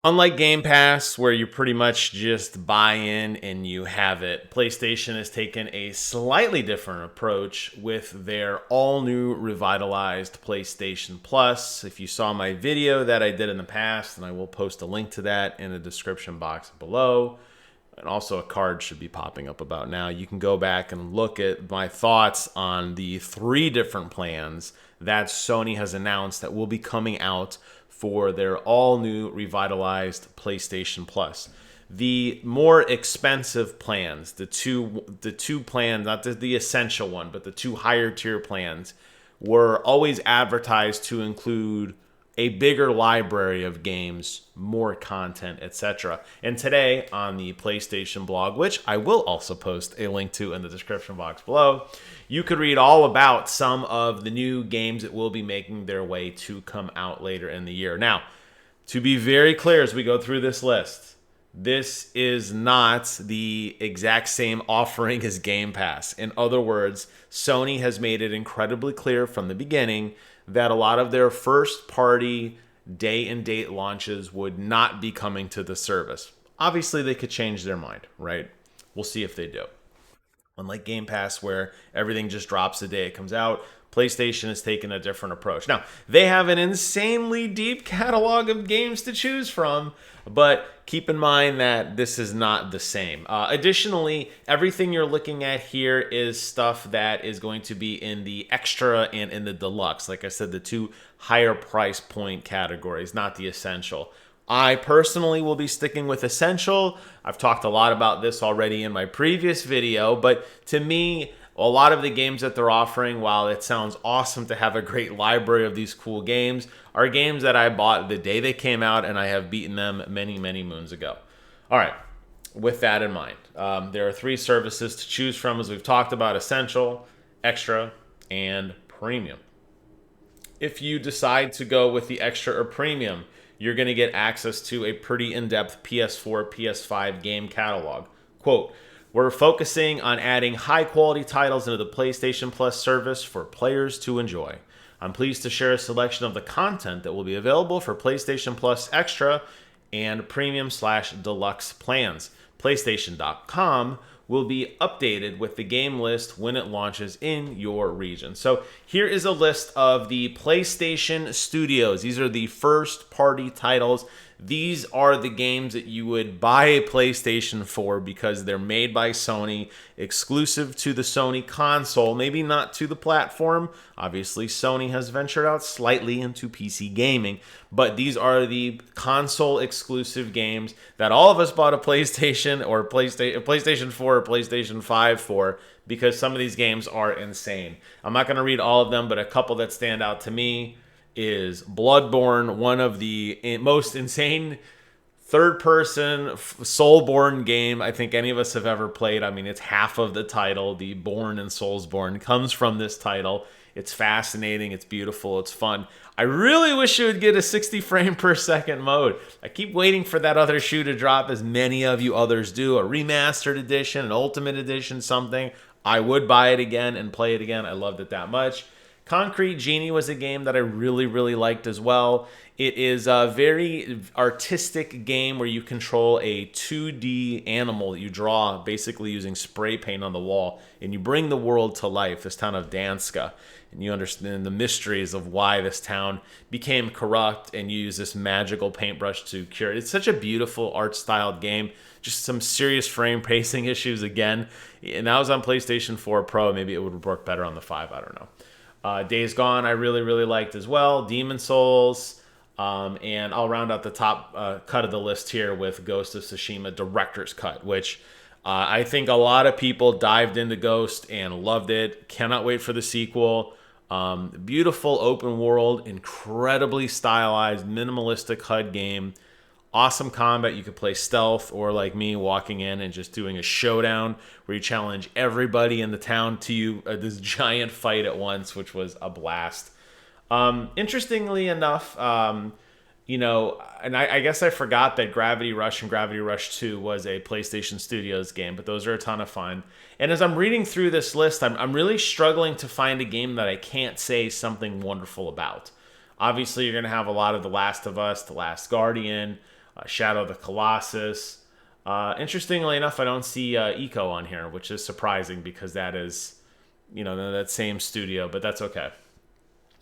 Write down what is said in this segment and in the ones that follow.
Unlike Game Pass, where you pretty much just buy in and you have it, PlayStation has taken a slightly different approach with their all new revitalized PlayStation Plus. If you saw my video that I did in the past, and I will post a link to that in the description box below, and also a card should be popping up about now. You can go back and look at my thoughts on the 3 different plans that Sony has announced that will be coming out for their all-new revitalized PlayStation Plus. The more expensive plans, the two plans, not the essential one, but the 2 higher tier plans, were always advertised to include a bigger library of games, more content, etc. And today on the PlayStation blog, which I will also post a link to in the description box below, you could read all about some of the new games that will be making their way to come out later in the year. Now, to be very clear as we go through this list, this is not the exact same offering as Game Pass. In other words, Sony has made it incredibly clear from the beginning that a lot of their first party day and date launches would not be coming to the service. Obviously, they could change their mind, right? We'll see if they do. Unlike Game Pass, where everything just drops the day it comes out, PlayStation has taken a different approach. Now, they have an insanely deep catalog of games to choose from, but keep in mind that this is not the same. Additionally, everything you're looking at here is stuff that is going to be in the Extra and in the Deluxe. Like I said, the 2 higher price point categories, not the Essential. I personally will be sticking with Essential. I've talked a lot about this already in my previous video, but to me, a lot of the games that they're offering, while it sounds awesome to have a great library of these cool games, are games that I bought the day they came out, and I have beaten them many, many moons ago. All right, with that in mind, there are 3 services to choose from, as we've talked about: Essential, Extra, and Premium. If you decide to go with the Extra or Premium, you're going to get access to a pretty in-depth PS4, PS5 game catalog. Quote, "We're focusing on adding high-quality titles into the PlayStation Plus service for players to enjoy. I'm pleased to share a selection of the content that will be available for PlayStation Plus Extra and Premium/Deluxe plans. PlayStation.com will be updated with the game list when it launches in your region." So here is a list of the PlayStation Studios. These are the first-party titles. These are the games that you would buy a PlayStation for because they're made by Sony, exclusive to the Sony console, maybe not to the platform. Obviously, Sony has ventured out slightly into PC gaming, but these are the console exclusive games that all of us bought a PlayStation or PlayStation 4 or PlayStation 5 for, because some of these games are insane. I'm not going to read all of them, but a couple that stand out to me is Bloodborne, one of the most insane third-person Soulborn game I think any of us have ever played. I mean, it's half of the title. The Born and Soulsborne comes from this title. It's fascinating. It's beautiful. It's fun. I really wish it would get a 60 frame per second mode. I keep waiting for that other shoe to drop, as many of you others do. A remastered edition, an ultimate edition, something. I would buy it again and play it again. I loved it that much. Concrete Genie was a game that I really, really liked as well. It is a very artistic game where you control a 2D animal that you draw basically using spray paint on the wall, and you bring the world to life, this town of Danska, and you understand the mysteries of why this town became corrupt, and you use this magical paintbrush to cure it. It's such a beautiful art-styled game. Just some serious frame pacing issues again, and that was on PlayStation 4 Pro. Maybe it would work better on the 5, I don't know. Days Gone I really, really liked as well. Demon Souls. And I'll round out the top cut of the list here with Ghost of Tsushima Director's Cut, which I think a lot of people dived into Ghost and loved it. Cannot wait for the sequel. Beautiful open world, incredibly stylized, minimalistic HUD game. Awesome combat. You could play stealth, or like me, walking in and just doing a showdown where you challenge everybody in the town to you this giant fight at once, which was a blast. Interestingly enough, you know, and I guess I forgot that Gravity Rush and Gravity Rush 2 was a PlayStation Studios game, but those are a ton of fun. And as I'm reading through this list, I'm really struggling to find a game that I can't say something wonderful about. Obviously, you're going to have a lot of The Last of Us, The Last Guardian. Shadow of the Colossus. Interestingly enough, I don't see Eco on here, which is surprising because that is, that same studio, but that's okay.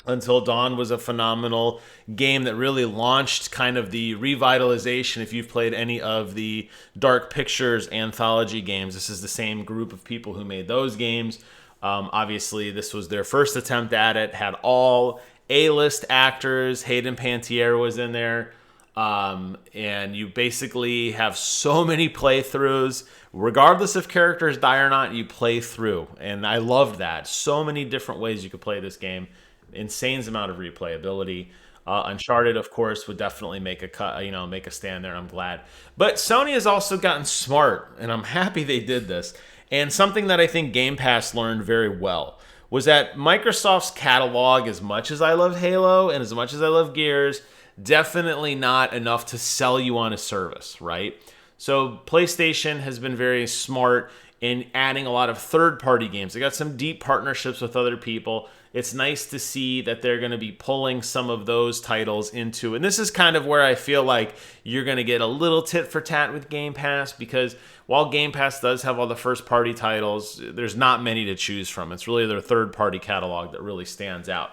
Until Dawn was a phenomenal game that really launched kind of the revitalization. If you've played any of the Dark Pictures anthology games, this is the same group of people who made those games. Obviously, this was their first attempt at it. Had all A-list actors. Hayden Panettiere was in there. And you basically have so many playthroughs. Regardless if characters die or not, you play through. And I loved that. So many different ways you could play this game. Insane amount of replayability. Uncharted, of course, would definitely make a cut, make a stand there. I'm glad. But Sony has also gotten smart, and I'm happy they did this. And something that I think Game Pass learned very well was that Microsoft's catalog, as much as I love Halo and as much as I love Gears, definitely not enough to sell you on a service, right? So PlayStation has been very smart in adding a lot of third-party games. They got some deep partnerships with other people. It's nice to see that they're going to be pulling some of those titles into, and this is kind of where I feel like you're going to get a little tit for tat with Game Pass, because while Game Pass does have all the first-party titles, there's not many to choose from. It's really their third-party catalog that really stands out.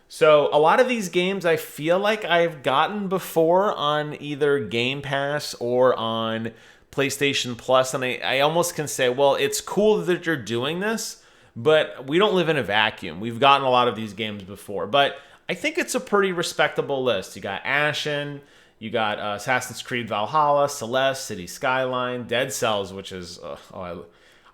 So a lot of these games I feel like I've gotten before on either Game Pass or on PlayStation Plus, and I almost can say, well, it's cool that you're doing this, but we don't live in a vacuum. We've gotten a lot of these games before, but I think it's a pretty respectable list. You got Ashen, you got Assassin's Creed Valhalla, Celeste, City Skyline, Dead Cells, which is,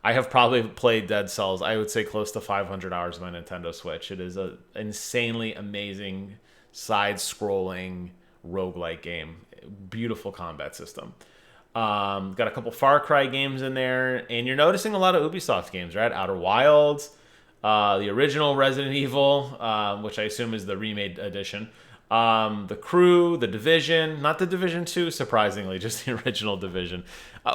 I have probably played Dead Cells, I would say close to 500 hours on my Nintendo Switch. It is an insanely amazing side-scrolling roguelike game. Beautiful combat system. Got a couple Far Cry games in there, and you're noticing a lot of Ubisoft games, right? Outer Wilds, the original Resident Evil, which I assume is the remade edition, The Crew, The Division, not The Division 2, surprisingly, just the original Division,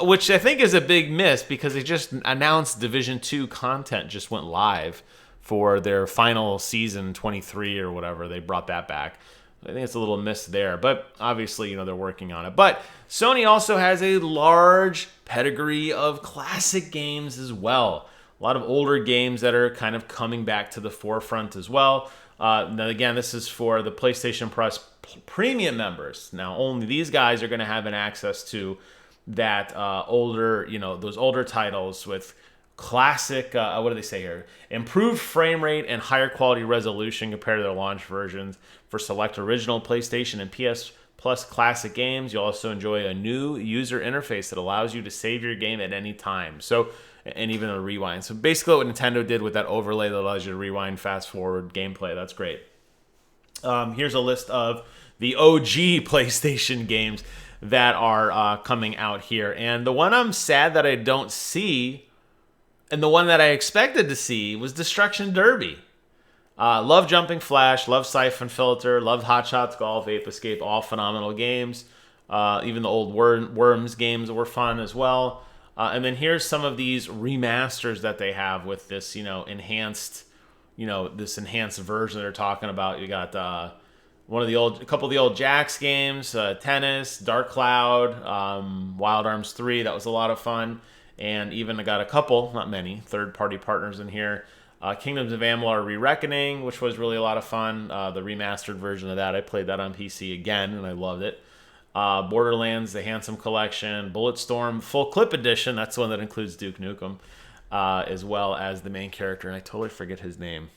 which I think is a big miss because they just announced Division 2 content just went live for their final season 23 or whatever. They brought that back. I think it's a little miss there, but obviously, they're working on it. But Sony also has a large pedigree of classic games as well. A lot of older games that are kind of coming back to the forefront as well. Now, again, this is for the PlayStation Plus Premium members. Now, only these guys are going to have an access to that older, those older titles with classic, what do they say here? Improved frame rate and higher quality resolution compared to their launch versions for select original PlayStation and PS Plus classic games. You'll also enjoy a new user interface that allows you to save your game at any time. So, and even a rewind. So basically what Nintendo did with that overlay that allows you to rewind, fast forward gameplay. That's great. Here's a list of the OG PlayStation games that are coming out here. And the one I'm sad that I don't see, and the one that I expected to see, was Destruction Derby. Love Jumping Flash, love Siphon Filter, love Hot Shots Golf, Ape Escape, all phenomenal games. Even the old Worms games were fun as well. And then here's some of these remasters that they have with this, enhanced, this enhanced version they're talking about. You got a couple of the old Jax games, Tennis, Dark Cloud, Wild Arms 3. That was a lot of fun. And even I got a couple, not many, third-party partners in here. Kingdoms of Amalur Re-Reckoning, which was really a lot of fun. The remastered version of that. I played that on PC again, and I loved it. Borderlands, the Handsome Collection, Bulletstorm, Full Clip Edition. That's the one that includes Duke Nukem, as well as the main character. And I totally forget his name.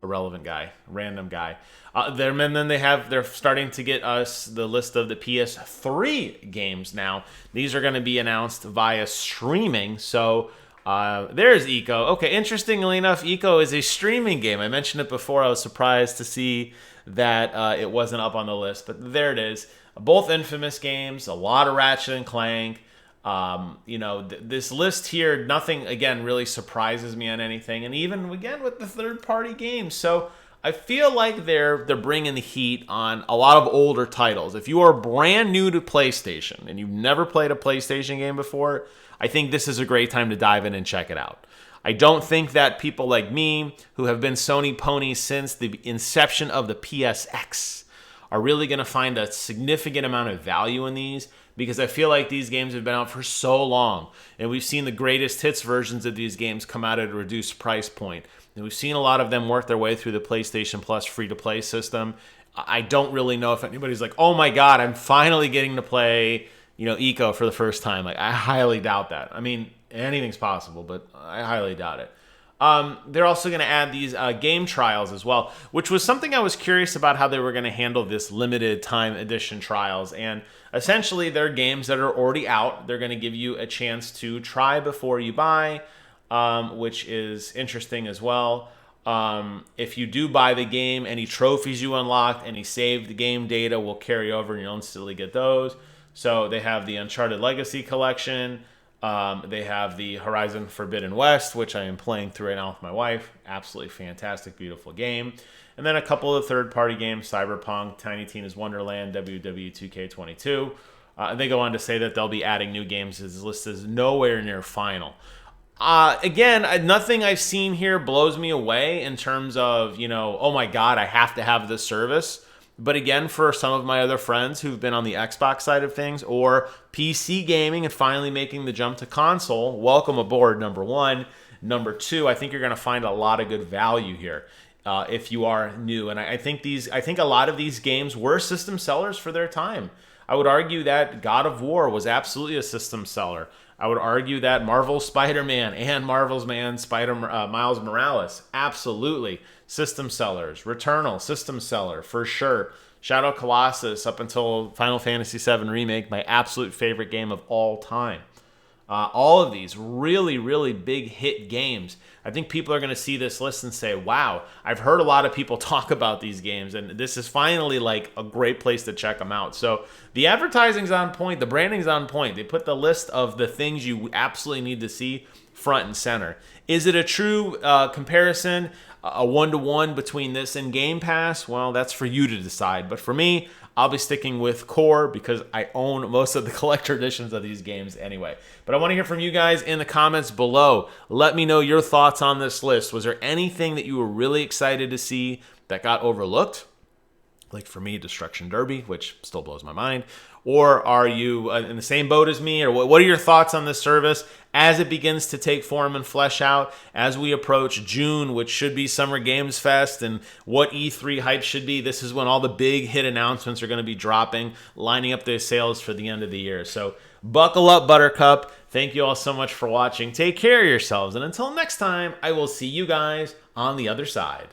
Irrelevant guy, random guy. And then they're starting to get us the list of the PS3 games now. These are going to be announced via streaming. So there's Eco. Okay, interestingly enough, Eco is a streaming game. I mentioned it before. I was surprised to see that it wasn't up on the list, but there it is. Both infamous games, a lot of Ratchet and Clank. This list here, nothing, again, really surprises me on anything. And even, again, with the third-party games. So I feel like they're bringing the heat on a lot of older titles. If you are brand new to PlayStation and you've never played a PlayStation game before, I think this is a great time to dive in and check it out. I don't think that people like me, who have been Sony ponies since the inception of the PSX, are really going to find a significant amount of value in these, because I feel like these games have been out for so long, and we've seen the greatest hits versions of these games come out at a reduced price point. And we've seen a lot of them work their way through the PlayStation Plus free-to-play system. I don't really know if anybody's like, oh my God, I'm finally getting to play, Eco for the first time. Like, I highly doubt that. I mean, anything's possible, but I highly doubt it. They're also going to add these game trials as well, which was something I was curious about how they were going to handle this limited time edition trials. And essentially, they're games that are already out. They're going to give you a chance to try before you buy, which is interesting as well. If you do buy the game, any trophies you unlocked, any saved game data will carry over and you'll instantly get those. So they have the Uncharted Legacy Collection. They have the Horizon Forbidden West, which I am playing through right now with my wife. Absolutely fantastic, beautiful game. And then a couple of third-party games, Cyberpunk, Tiny Tina's Wonderland, WW2K22. They go on to say that they'll be adding new games. This list is nowhere near final. Again, nothing I've seen here blows me away in terms of, oh my God, I have to have this service. But again, for some of my other friends who've been on the Xbox side of things or PC gaming and finally making the jump to console, welcome aboard, number one. Number two, I think you're going to find a lot of good value here if you are new. And I think a lot of these games were system sellers for their time. I would argue that God of War was absolutely a system seller. I would argue that Marvel's Spider-Man and Marvel's Miles Morales, absolutely system sellers. Returnal, system seller, for sure. Shadow Colossus, up until Final Fantasy VII Remake, my absolute favorite game of all time. All of these really, really big hit games. I think people are going to see this list and say, wow, I've heard a lot of people talk about these games, and this is finally like a great place to check them out. So the advertising's on point, the branding's on point. They put the list of the things you absolutely need to see front and center. Is it a true comparison, a one-to-one between this and Game Pass? Well, that's for you to decide. But for me, I'll be sticking with Core because I own most of the collector editions of these games anyway. But I want to hear from you guys in the comments below. Let me know your thoughts on this list. Was there anything that you were really excited to see that got overlooked? Like for me, Destruction Derby, which still blows my mind. Or are you in the same boat as me? Or what are your thoughts on this service as it begins to take form and flesh out as we approach June, which should be Summer Games Fest, and what E3 hype should be? This is when all the big hit announcements are going to be dropping, lining up their sales for the end of the year. So buckle up, Buttercup. Thank you all so much for watching. Take care of yourselves. And until next time, I will see you guys on the other side.